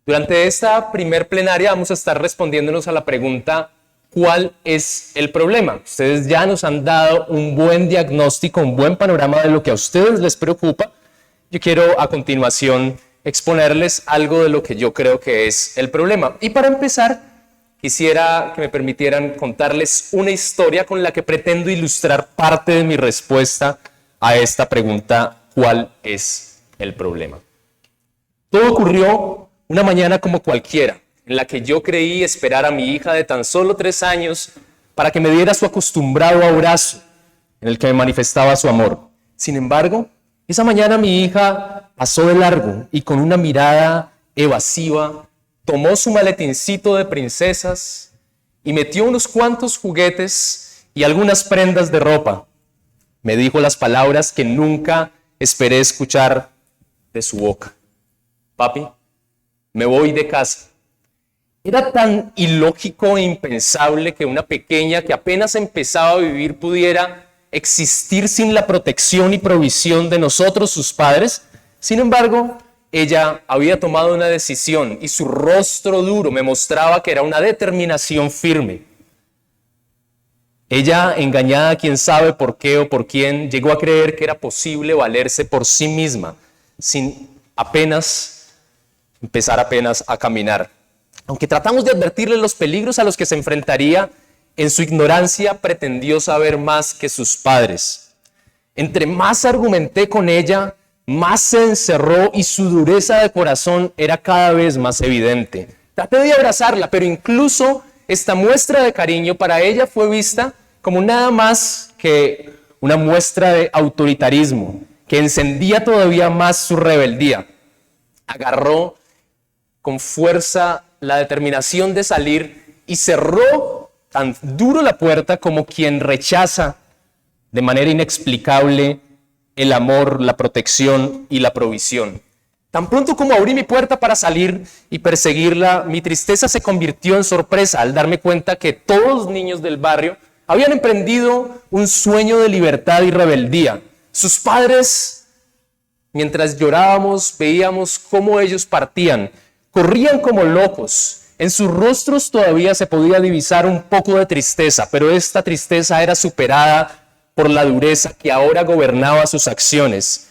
Durante esta primer plenaria vamos a estar respondiéndonos a la pregunta ¿cuál es el problema? Ustedes ya nos han dado un buen diagnóstico, un buen panorama de lo que a ustedes les preocupa. Yo quiero a continuación exponerles algo de lo que yo creo que es el problema. Y para empezar, quisiera que me permitieran contarles una historia con la que pretendo ilustrar parte de mi respuesta a esta pregunta, ¿cuál es el problema? Todo ocurrió una mañana como cualquiera, en la que yo creí esperar a mi hija de tan solo 3 años para que me diera su acostumbrado abrazo, en el que me manifestaba su amor. Sin embargo, esa mañana mi hija pasó de largo y con una mirada evasiva tomó su maletincito de princesas y metió unos cuantos juguetes y algunas prendas de ropa. Me dijo las palabras que nunca esperé escuchar de su boca. Papi, me voy de casa. Era tan ilógico e impensable que una pequeña que apenas empezaba a vivir pudiera existir sin la protección y provisión de nosotros, sus padres. Sin embargo, ella había tomado una decisión y su rostro duro me mostraba que era una determinación firme. Ella, engañada quién sabe por qué o por quién, llegó a creer que era posible valerse por sí misma sin empezar apenas a caminar. Aunque tratamos de advertirle los peligros a los que se enfrentaría, en su ignorancia pretendió saber más que sus padres. Entre más argumenté con ella, más se encerró y su dureza de corazón era cada vez más evidente. Traté de abrazarla, pero incluso esta muestra de cariño para ella fue vista como nada más que una muestra de autoritarismo que encendía todavía más su rebeldía. Agarró con fuerza la determinación de salir y cerró tan duro la puerta como quien rechaza de manera inexplicable el amor, la protección y la provisión. Tan pronto como abrí mi puerta para salir y perseguirla, mi tristeza se convirtió en sorpresa al darme cuenta que todos los niños del barrio habían emprendido un sueño de libertad y rebeldía. Sus padres, mientras llorábamos, veíamos cómo ellos partían. Corrían como locos. En sus rostros todavía se podía divisar un poco de tristeza, pero esta tristeza era superada por la dureza que ahora gobernaba sus acciones.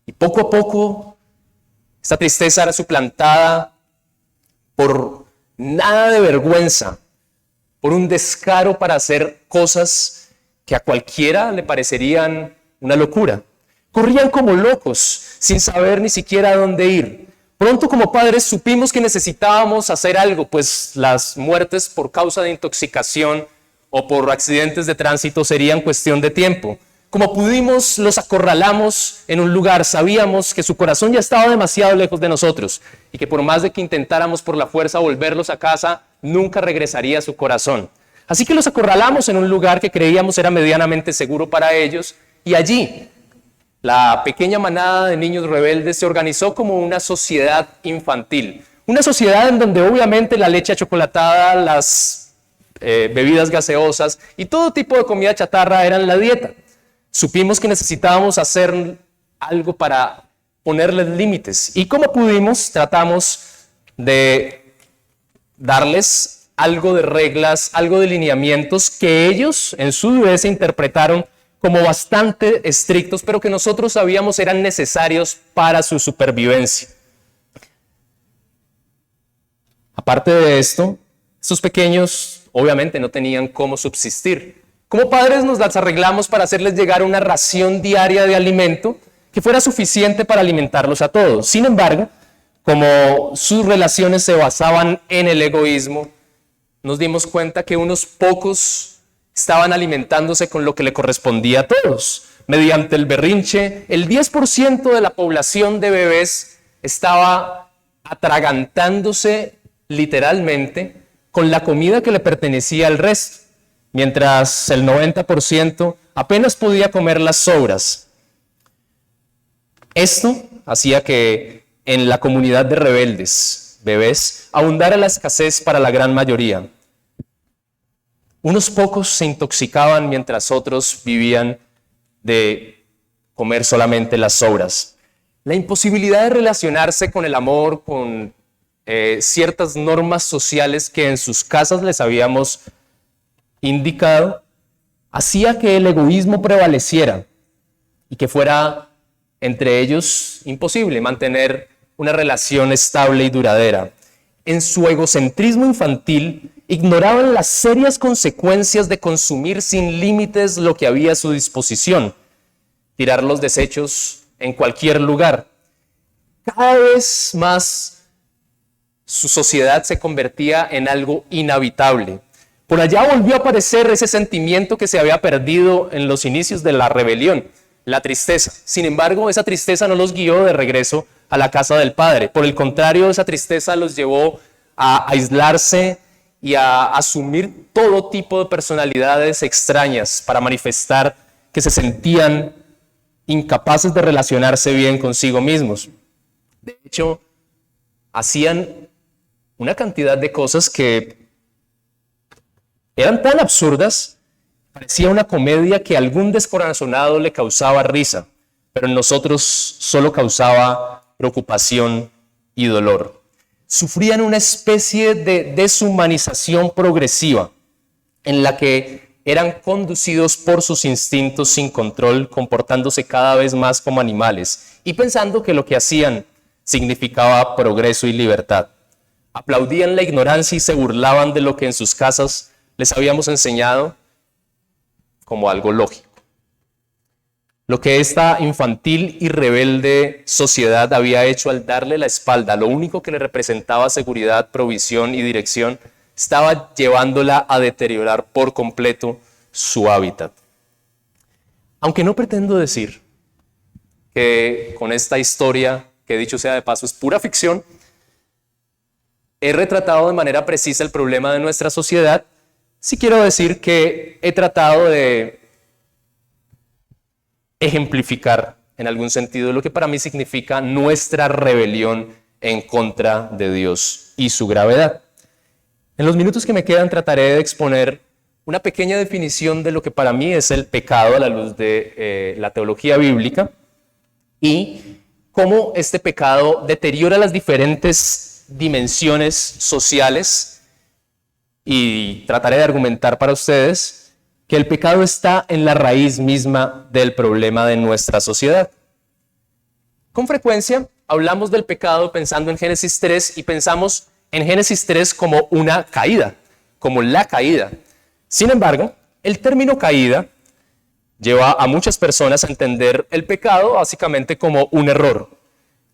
Y poco a poco, esta tristeza era suplantada por nada de vergüenza, por un descaro para hacer cosas que a cualquiera le parecerían una locura. Corrían como locos, sin saber ni siquiera a dónde ir. Pronto como padres supimos que necesitábamos hacer algo, pues las muertes por causa de intoxicación o por accidentes de tránsito serían cuestión de tiempo. Como pudimos, los acorralamos en un lugar. Sabíamos que su corazón ya estaba demasiado lejos de nosotros y que por más de que intentáramos por la fuerza volverlos a casa, nunca regresaría su corazón. Así que los acorralamos en un lugar que creíamos era medianamente seguro para ellos y allí la pequeña manada de niños rebeldes se organizó como una sociedad infantil. Una sociedad en donde obviamente la leche achocolatada, las bebidas gaseosas y todo tipo de comida chatarra eran la dieta. Supimos que necesitábamos hacer algo para ponerles límites. Y como pudimos, tratamos de darles algo de reglas, algo de lineamientos que ellos en su dureza interpretaron como bastante estrictos, pero que nosotros sabíamos eran necesarios para su supervivencia. Aparte de esto, estos pequeños obviamente no tenían cómo subsistir. Como padres nos las arreglamos para hacerles llegar una ración diaria de alimento que fuera suficiente para alimentarlos a todos. Sin embargo, como sus relaciones se basaban en el egoísmo, nos dimos cuenta que unos pocos estaban alimentándose con lo que le correspondía a todos. Mediante el berrinche, el 10% de la población de bebés estaba atragantándose literalmente con la comida que le pertenecía al resto, mientras el 90% apenas podía comer las sobras. Esto hacía que en la comunidad de rebeldes, bebés, abundara la escasez para la gran mayoría. Unos pocos se intoxicaban mientras otros vivían de comer solamente las sobras. La imposibilidad de relacionarse con el amor, con ciertas normas sociales que en sus casas les habíamos indicado, hacía que el egoísmo prevaleciera y que fuera entre ellos imposible mantener una relación estable y duradera. En su egocentrismo infantil, ignoraban las serias consecuencias de consumir sin límites lo que había a su disposición, tirar los desechos en cualquier lugar. Cada vez más su sociedad se convertía en algo inhabitable. Por allá volvió a aparecer ese sentimiento que se había perdido en los inicios de la rebelión, la tristeza. Sin embargo, esa tristeza no los guió de regreso a la casa del Padre. Por el contrario, esa tristeza los llevó a aislarse y a asumir todo tipo de personalidades extrañas para manifestar que se sentían incapaces de relacionarse bien consigo mismos. De hecho, hacían una cantidad de cosas que eran tan absurdas, parecía una comedia que a algún descorazonado le causaba risa, pero en nosotros solo causaba preocupación y dolor. Sufrían una especie de deshumanización progresiva en la que eran conducidos por sus instintos sin control, comportándose cada vez más como animales y pensando que lo que hacían significaba progreso y libertad. Aplaudían la ignorancia y se burlaban de lo que en sus casas les habíamos enseñado como algo lógico. Lo que esta infantil y rebelde sociedad había hecho al darle la espalda, lo único que le representaba seguridad, provisión y dirección, estaba llevándola a deteriorar por completo su hábitat. Aunque no pretendo decir que con esta historia, que dicho sea de paso es pura ficción, he retratado de manera precisa el problema de nuestra sociedad, sí quiero decir que he tratado de ejemplificar en algún sentido lo que para mí significa nuestra rebelión en contra de Dios y su gravedad. En los minutos que me quedan trataré de exponer una pequeña definición de lo que para mí es el pecado a la luz de la teología bíblica y cómo este pecado deteriora las diferentes dimensiones sociales, y trataré de argumentar para ustedes que el pecado está en la raíz misma del problema de nuestra sociedad. Con frecuencia hablamos del pecado pensando en Génesis 3 y pensamos en Génesis 3 como una caída, como la caída. Sin embargo, el término caída lleva a muchas personas a entender el pecado básicamente como un error,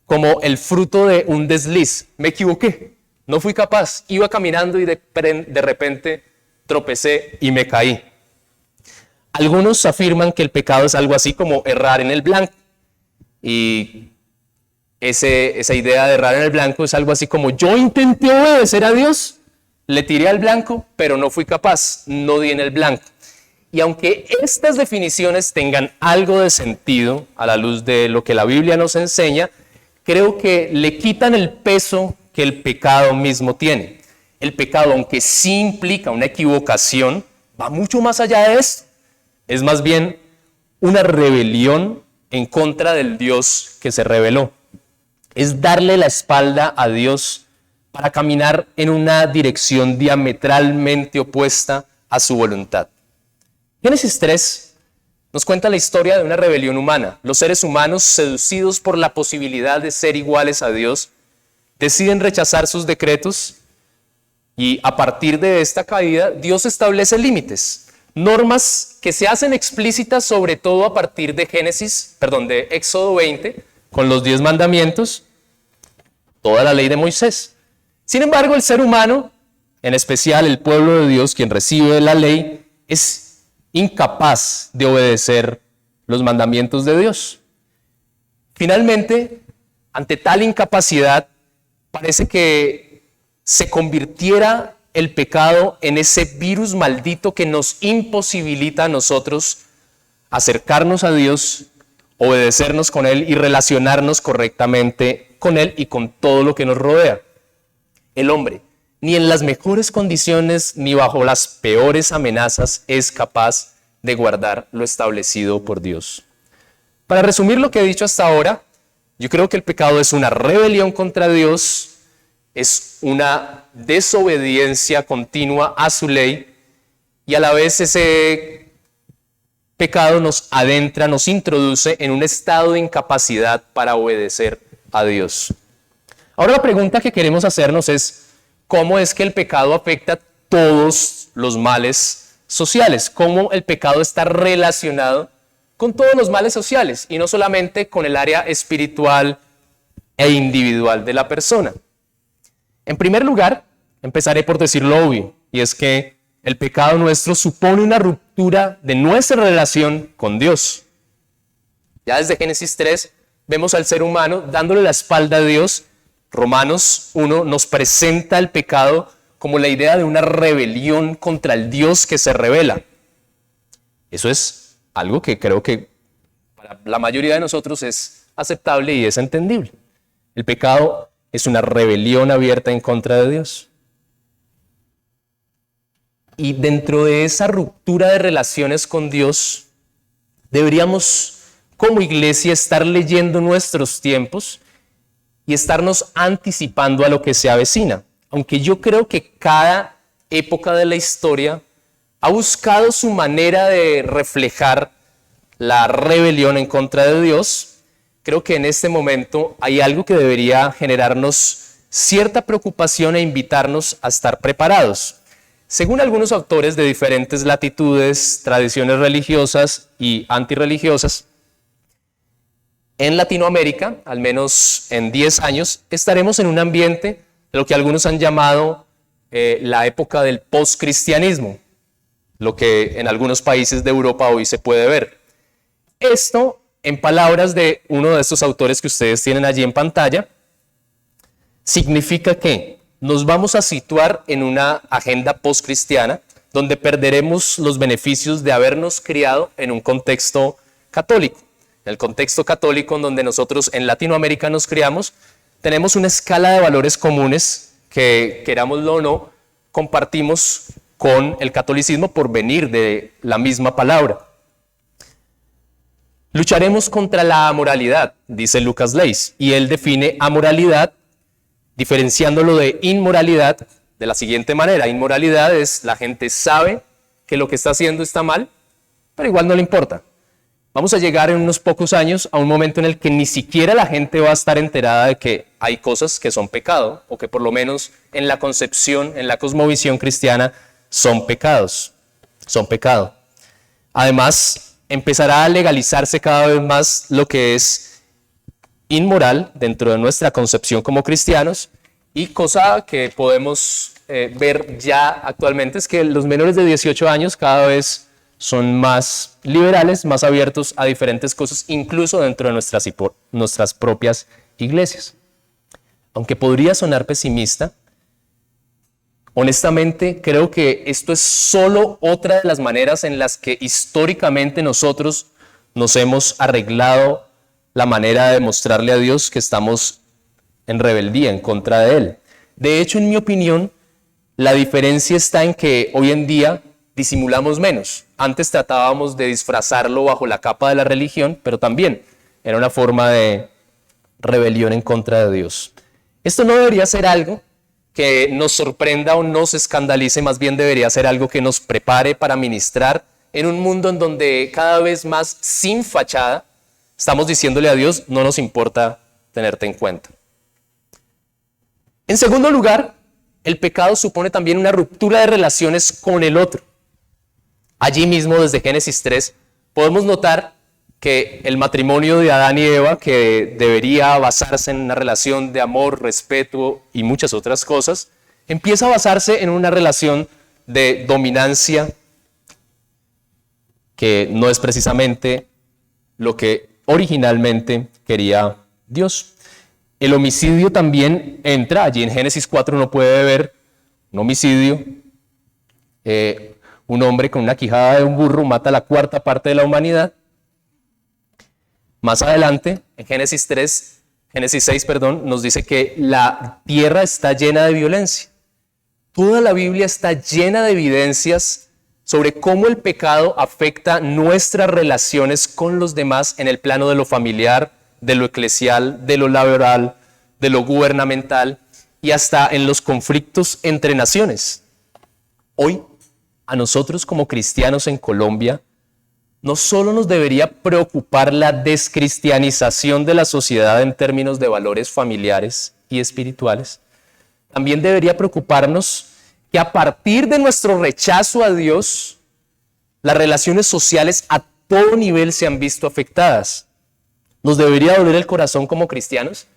como el fruto de un desliz. Me equivoqué, no fui capaz, iba caminando y de repente tropecé y me caí. Algunos afirman que el pecado es algo así como errar en el blanco. Y esa idea de errar en el blanco es algo así como: yo intenté obedecer a Dios, le tiré al blanco, pero no fui capaz, no di en el blanco. Y aunque estas definiciones tengan algo de sentido a la luz de lo que la Biblia nos enseña, creo que le quitan el peso que el pecado mismo tiene. El pecado, aunque sí implica una equivocación, va mucho más allá de esto. Es más bien una rebelión en contra del Dios que se reveló. Es darle la espalda a Dios para caminar en una dirección diametralmente opuesta a su voluntad. Génesis 3 nos cuenta la historia de una rebelión humana. Los seres humanos, seducidos por la posibilidad de ser iguales a Dios, deciden rechazar sus decretos y a partir de esta caída, Dios establece límites, normas que se hacen explícitas sobre todo a partir de de Éxodo 20, con los 10 mandamientos, toda la ley de Moisés. Sin embargo, el ser humano, en especial el pueblo de Dios, quien recibe la ley, es incapaz de obedecer los mandamientos de Dios. Finalmente, ante tal incapacidad, parece que se convirtiera el pecado en ese virus maldito que nos imposibilita a nosotros acercarnos a Dios, obedecernos con Él y relacionarnos correctamente con Él y con todo lo que nos rodea. El hombre, ni en las mejores condiciones ni bajo las peores amenazas, es capaz de guardar lo establecido por Dios. Para resumir lo que he dicho hasta ahora, Yo creo que el pecado es una rebelión contra Dios, es una desobediencia continua a su ley, y a la vez ese pecado nos adentra, nos introduce en un estado de incapacidad para obedecer a Dios. Ahora la pregunta que queremos hacernos es, ¿cómo es que el pecado afecta todos los males sociales? ¿Cómo el pecado está relacionado con todos los males sociales y no solamente con el área espiritual e individual de la persona? En primer lugar, empezaré por decir lo obvio, y es que el pecado nuestro supone una ruptura de nuestra relación con Dios. Ya desde Génesis 3 vemos al ser humano dándole la espalda a Dios. Romanos 1 nos presenta el pecado como la idea de una rebelión contra el Dios que se revela. Eso es algo que creo que para la mayoría de nosotros es aceptable y es entendible. El pecado es una rebelión abierta en contra de Dios. Y dentro de esa ruptura de relaciones con Dios, deberíamos como iglesia estar leyendo nuestros tiempos y estarnos anticipando a lo que se avecina. Aunque yo creo que cada época de la historia ha buscado su manera de reflejar la rebelión en contra de Dios, creo que en este momento hay algo que debería generarnos cierta preocupación e invitarnos a estar preparados. Según algunos autores de diferentes latitudes, tradiciones religiosas y antirreligiosas, en Latinoamérica, al menos en 10 años, estaremos en un ambiente de lo que algunos han llamado la época del postcristianismo, lo que en algunos países de Europa hoy se puede ver. Esto, en palabras de uno de estos autores que ustedes tienen allí en pantalla, significa que nos vamos a situar en una agenda postcristiana donde perderemos los beneficios de habernos criado en un contexto católico. En el contexto católico en donde nosotros en Latinoamérica nos criamos, tenemos una escala de valores comunes que, querámoslo o no, compartimos con el catolicismo por venir de la misma palabra. Lucharemos contra la amoralidad, dice Lucas Leis, y él define amoralidad diferenciándolo de inmoralidad de la siguiente manera. Inmoralidad es la gente sabe que lo que está haciendo está mal, pero igual no le importa. Vamos a llegar en unos pocos años a un momento en el que ni siquiera la gente va a estar enterada de que hay cosas que son pecado, o que por lo menos en la concepción, en la cosmovisión cristiana, son pecados, son pecado. Además, empezará a legalizarse cada vez más lo que es inmoral dentro de nuestra concepción como cristianos, y cosa que podemos ver ya actualmente es que los menores de 18 años cada vez son más liberales, más abiertos a diferentes cosas, incluso dentro de nuestras propias iglesias. Aunque podría sonar pesimista, honestamente creo que esto es solo otra de las maneras en las que históricamente nosotros nos hemos arreglado la manera de mostrarle a Dios que estamos en rebeldía en contra de Él. De hecho, en mi opinión, la diferencia está en que hoy en día disimulamos menos. Antes tratábamos de disfrazarlo bajo la capa de la religión, pero también era una forma de rebelión en contra de Dios. Esto no debería ser algo que nos sorprenda o nos escandalice, más bien debería ser algo que nos prepare para ministrar en un mundo en donde cada vez más sin fachada estamos diciéndole a Dios, no nos importa tenerte en cuenta. En segundo lugar, el pecado supone también una ruptura de relaciones con el otro. Allí mismo, desde Génesis 3, podemos notar que el matrimonio de Adán y Eva, que debería basarse en una relación de amor, respeto y muchas otras cosas, empieza a basarse en una relación de dominancia que no es precisamente lo que originalmente quería Dios. El homicidio también entra, allí en Génesis 4 uno puede ver un homicidio, un hombre con una quijada de un burro mata a la cuarta parte de la humanidad. Más adelante, en Génesis 6, nos dice que la tierra está llena de violencia. Toda la Biblia está llena de evidencias sobre cómo el pecado afecta nuestras relaciones con los demás en el plano de lo familiar, de lo eclesial, de lo laboral, de lo gubernamental y hasta en los conflictos entre naciones. Hoy, a nosotros como cristianos en Colombia, no solo nos debería preocupar la descristianización de la sociedad en términos de valores familiares y espirituales, también debería preocuparnos que a partir de nuestro rechazo a Dios, las relaciones sociales a todo nivel se han visto afectadas. Nos debería doler el corazón como cristianos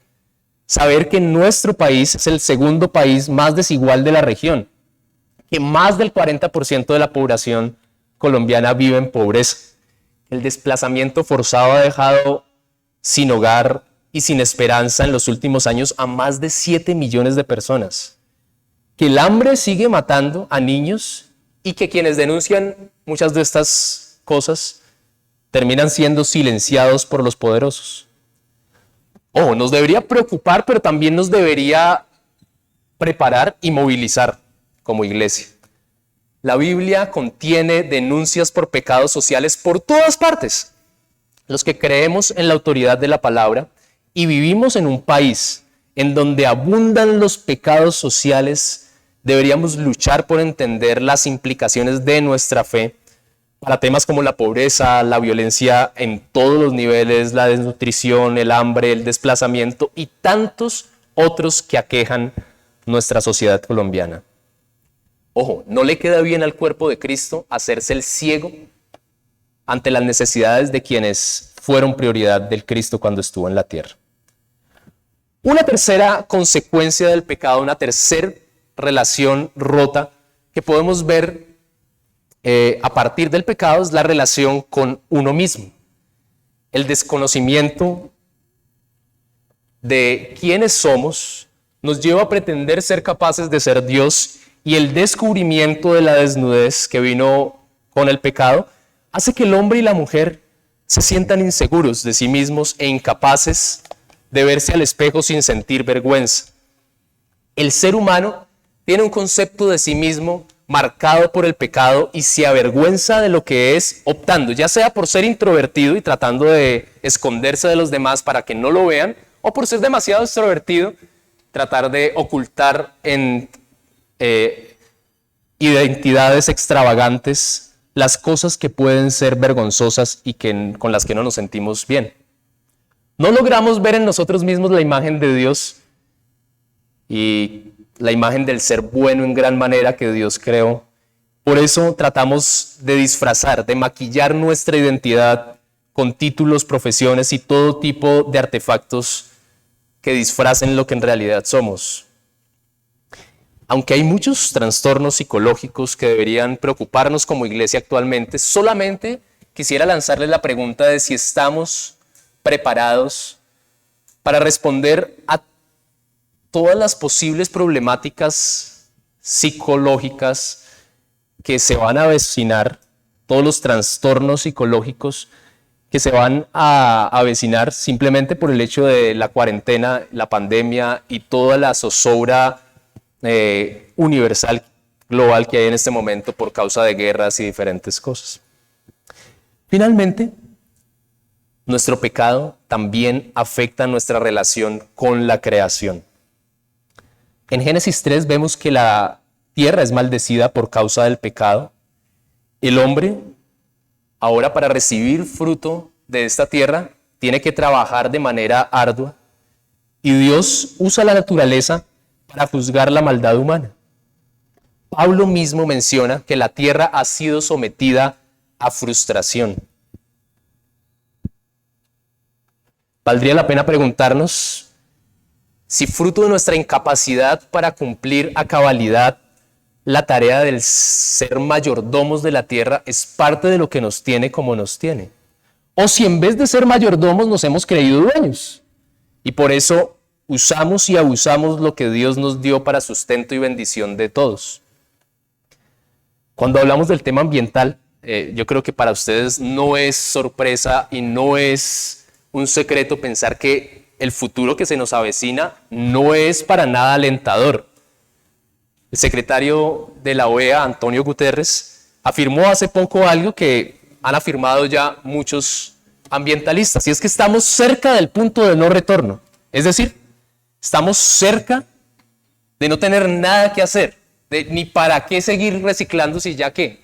saber que nuestro país es el segundo país más desigual de la región, que más del 40% de la población colombiana vive en pobreza. El desplazamiento forzado ha dejado sin hogar y sin esperanza en los últimos años a más de 7 millones de personas. Que el hambre sigue matando a niños y que quienes denuncian muchas de estas cosas terminan siendo silenciados por los poderosos. Nos debería preocupar, pero también nos debería preparar y movilizar como iglesia. La Biblia contiene denuncias por pecados sociales por todas partes. Los que creemos en la autoridad de la palabra y vivimos en un país en donde abundan los pecados sociales, deberíamos luchar por entender las implicaciones de nuestra fe para temas como la pobreza, la violencia en todos los niveles, la desnutrición, el hambre, el desplazamiento y tantos otros que aquejan nuestra sociedad colombiana. No le queda bien al cuerpo de Cristo hacerse el ciego ante las necesidades de quienes fueron prioridad del Cristo cuando estuvo en la tierra. Una tercera consecuencia del pecado, una tercera relación rota que podemos ver a partir del pecado es la relación con uno mismo. El desconocimiento de quiénes somos nos lleva a pretender ser capaces de ser Dios, y el descubrimiento de la desnudez que vino con el pecado hace que el hombre y la mujer se sientan inseguros de sí mismos e incapaces de verse al espejo sin sentir vergüenza. El ser humano tiene un concepto de sí mismo marcado por el pecado y se avergüenza de lo que es, optando ya sea por ser introvertido y tratando de esconderse de los demás para que no lo vean, o por ser demasiado extrovertido, tratar de ocultar en identidades extravagantes las cosas que pueden ser vergonzosas y con las que no nos sentimos bien. No logramos ver en nosotros mismos la imagen de Dios y la imagen del ser bueno en gran manera que Dios creó. Por eso tratamos de disfrazar, de maquillar nuestra identidad con títulos, profesiones y todo tipo de artefactos que disfracen lo que en realidad somos. Aunque hay muchos trastornos psicológicos que deberían preocuparnos como iglesia actualmente, solamente quisiera lanzarles la pregunta de si estamos preparados para responder a todas las posibles problemáticas psicológicas que se van a avecinar, todos los trastornos psicológicos que se van a avecinar simplemente por el hecho de la cuarentena, la pandemia y toda la zozobra universal, global que hay en este momento por causa de guerras y diferentes cosas. Finalmente, nuestro pecado también afecta nuestra relación con la creación. En Génesis 3 vemos que la tierra es maldecida por causa del pecado. El hombre, ahora para recibir fruto de esta tierra, tiene que trabajar de manera ardua y Dios usa la naturaleza para juzgar la maldad humana. Pablo mismo menciona que la tierra ha sido sometida a frustración. Valdría la pena preguntarnos si fruto de nuestra incapacidad para cumplir a cabalidad la tarea del ser mayordomos de la tierra es parte de lo que nos tiene como nos tiene. O si en vez de ser mayordomos nos hemos creído dueños y por eso usamos y abusamos lo que Dios nos dio para sustento y bendición de todos. Cuando hablamos del tema ambiental, yo creo que para ustedes no es sorpresa y no es un secreto pensar que el futuro que se nos avecina no es para nada alentador. El secretario de la OEA, Antonio Guterres, afirmó hace poco algo que han afirmado ya muchos ambientalistas, y es que estamos cerca del punto de no retorno. Es decir, estamos cerca de no tener nada que hacer, ni para qué seguir reciclando si ya qué.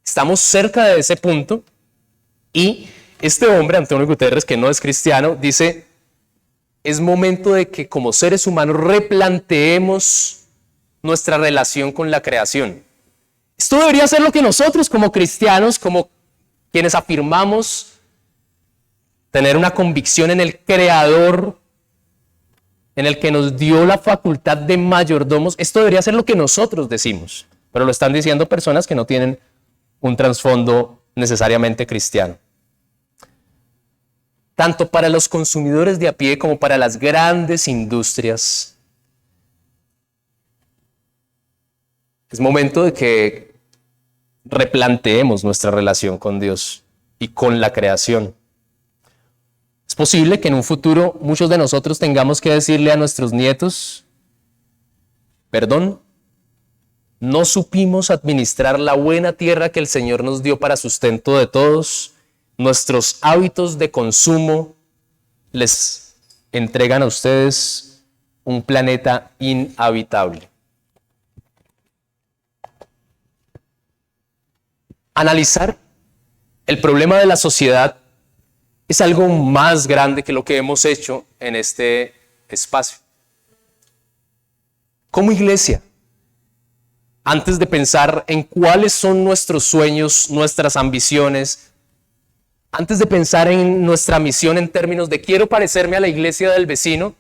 Estamos cerca de ese punto, y este hombre, Antonio Guterres, que no es cristiano, dice: es momento de que como seres humanos replanteemos nuestra relación con la creación. Esto debería ser lo que nosotros como cristianos, como quienes afirmamos tener una convicción en el Creador, en el que nos dio la facultad de mayordomos, esto debería ser lo que nosotros decimos, pero lo están diciendo personas que no tienen un trasfondo necesariamente cristiano. Tanto para los consumidores de a pie como para las grandes industrias, es momento de que replanteemos nuestra relación con Dios y con la creación. Es posible que en un futuro muchos de nosotros tengamos que decirle a nuestros nietos: perdón, no supimos administrar la buena tierra que el Señor nos dio para sustento de todos. Nuestros hábitos de consumo les entregan a ustedes un planeta inhabitable. Analizar el problema de la sociedad es algo más grande que lo que hemos hecho en este espacio. Como iglesia, antes de pensar en cuáles son nuestros sueños, nuestras ambiciones, antes de pensar en nuestra misión en términos de quiero parecerme a la iglesia del vecino,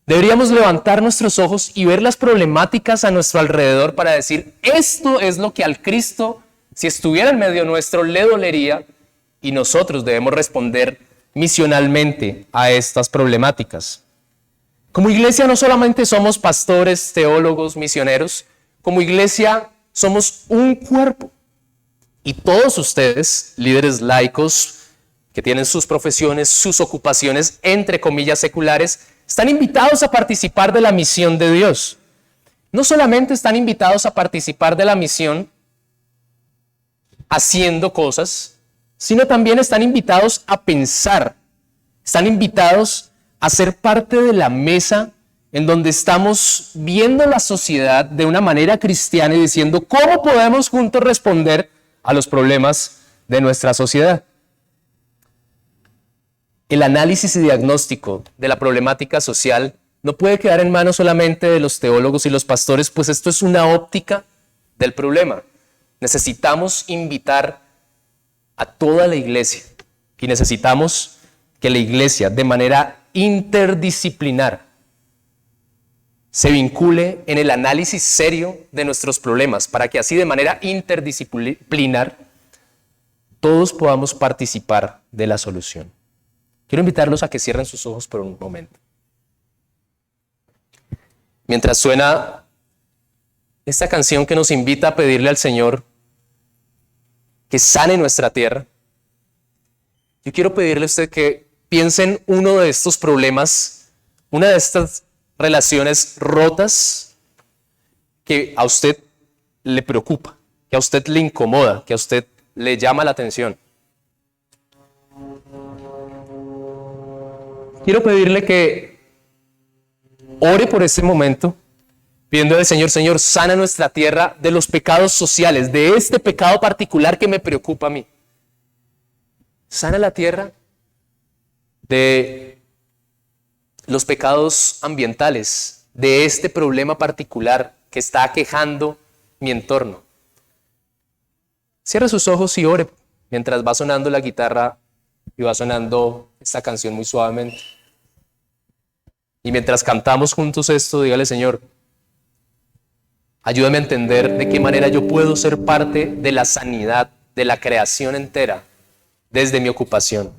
deberíamos levantar nuestros ojos y ver las problemáticas a nuestro alrededor para decir: esto es lo que al Cristo, si estuviera en medio nuestro, le dolería, y nosotros debemos responder misionalmente a estas problemáticas. Como iglesia no solamente somos pastores, teólogos, misioneros, como iglesia somos un cuerpo. Y todos ustedes, líderes laicos, que tienen sus profesiones, sus ocupaciones, entre comillas, seculares, están invitados a participar de la misión de Dios. No solamente están invitados a participar de la misión haciendo cosas, sino también están invitados a pensar, están invitados a ser parte de la mesa en donde estamos viendo la sociedad de una manera cristiana y diciendo cómo podemos juntos responder a los problemas de nuestra sociedad. El análisis y diagnóstico de la problemática social no puede quedar en manos solamente de los teólogos y los pastores, pues esto es una óptica del problema. Necesitamos invitar a toda la iglesia y necesitamos que la iglesia de manera interdisciplinar se vincule en el análisis serio de nuestros problemas para que así de manera interdisciplinar todos podamos participar de la solución. Quiero invitarlos a que cierren sus ojos por un momento. Mientras suena esta canción que nos invita a pedirle al Señor que sane nuestra tierra, yo quiero pedirle a usted que piense en uno de estos problemas, una de estas relaciones rotas que a usted le preocupa, que a usted le incomoda, que a usted le llama la atención. Quiero pedirle que ore por este momento, pidiendo al Señor: Señor, sana nuestra tierra de los pecados sociales, de este pecado particular que me preocupa a mí. Sana la tierra de los pecados ambientales, de este problema particular que está aquejando mi entorno. Cierre sus ojos y ore mientras va sonando la guitarra y va sonando esta canción muy suavemente. Y mientras cantamos juntos esto, dígale: Señor, ayúdame a entender de qué manera yo puedo ser parte de la sanidad de la creación entera desde mi ocupación.